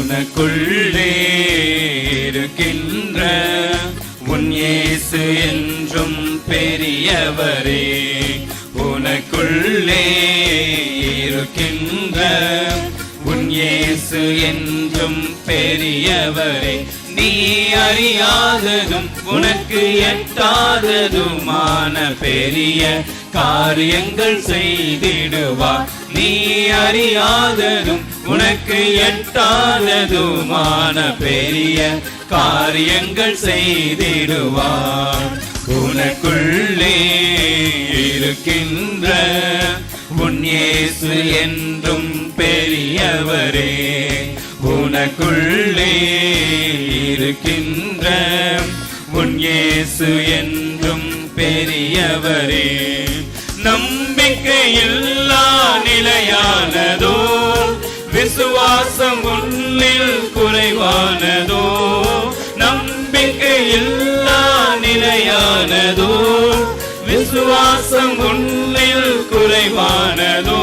உனக்குள்ளே இருக்கின்ற உன் இயேசு என்றும் பெரியவரே. உனக்குள்ளே இருக்கின்ற உன் இயேசு என்றும் பெரியவரே. நீ அறியாததும் உனக்கு எட்டாததுமான பெரிய காரியங்கள் செய்திடுவார். நீ அறியாததும் உனக்கு எட்டாததுமான பெரிய காரியங்கள் செய்திடுவார். உனக்குள்ளே இருக்கின்ற உன் இயேசு என்றும் பெரியவரே. உனக்குள்ளே இருக்கின்ற உன் இயேசு என்றும் பெரியவரே. நம்பிக்கையில்லா நிலையானதோ, விசுவாசம் உன்னில் குறைவானதோ. நம்பிக்கையில்லா நிலையானதோ, விசுவாசம் உன்னில் குறைவானதோ.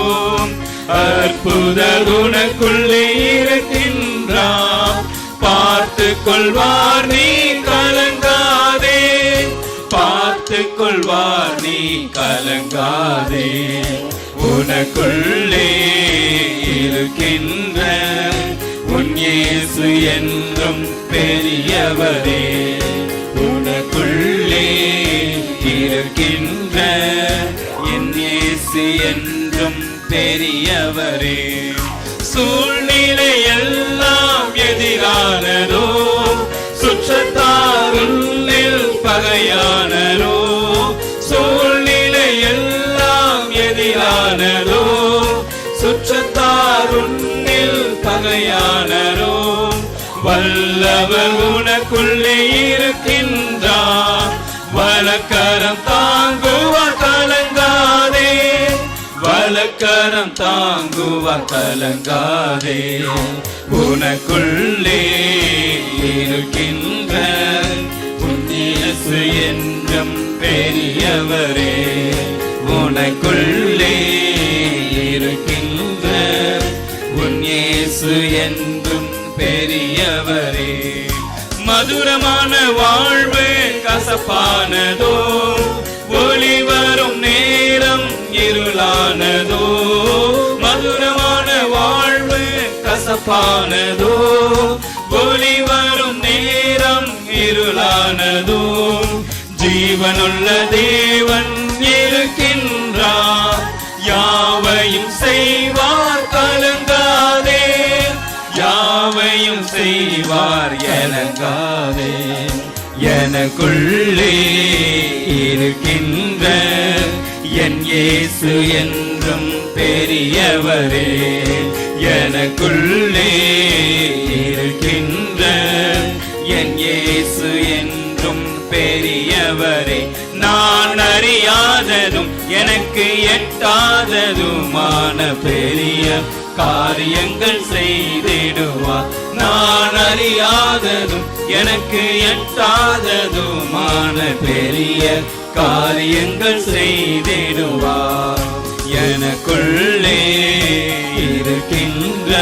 அற்புதர் உனக்குள்ளே இருக்கின்றார், பார்த்து கொள்வார் நீ கலங்காதே. பார்த்து கொள்வார் நீ கலங்காதே. உனக்குள்ளே இருக்கின்ற உன் இயேசு என்றும் பெரியவரே. உனக்குள்ளே இருக்கின்ற என் இயேசு என்றும் பெரியவரே. சூழ்நிலை எல்லாம் எதிரானதோ, சுற்றத்தார் உன்னில் பகையானதோ. சூழ்நிலை எல்லாம் எதிரானதோ, சுற்றத்தார் உன்னில் பகையானதோ. வல்லவர் உனக்குள்ளே இருக்கின்றார், வலக்கரம் தாங்குவார் கலங்காதே. வலக்கரம் தாங்குவார் கலங்காதே. உனக்குள்ளே இருக்கின்ற உன் இயேசு என்றும் பெரியவரே. உனக்குள்ளே இருக்கின்ற உன் இயேசு என்றும் பெரியவரே. மதுரமான வாழ்வு கசப்பானதோ, ஒளி வரும் நேரம் இருளானதோ. மதுரமான வாழ்வு கசப்பானதோ, ஒளி வரும் நேரம் இருளானதோ. ஜீவனுள்ள தேவன் இருக்கின்றார், யாவையும் செய்வார் கலங்காதே. யாவையும் செய்வார் கலங்காதே. எனக்குள்ளே இருக்கின்ற என் இயேசு என்றும் பெரியவரே. எனக்குள்ளே இருக்கின்ற என் இயேசு என்றும் பெரியவரே. நான் அறியாததும் எனக்கு எட்டாததுமான பெரிய காரியங்கள் செய்திடுவார். நான் அறியாததும் எனக்கு எட்டாததுமான பெரிய காரியங்கள் செய்திடுவார். எனக்குள்ளே இருக்கின்ற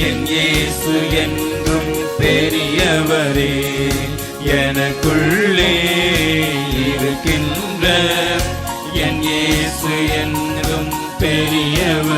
என் இயேசு என்றும் பெரியவரே. எனக்குள்ளே இருக்கின்ற என் இயேசு என்றும் பெரியவரே.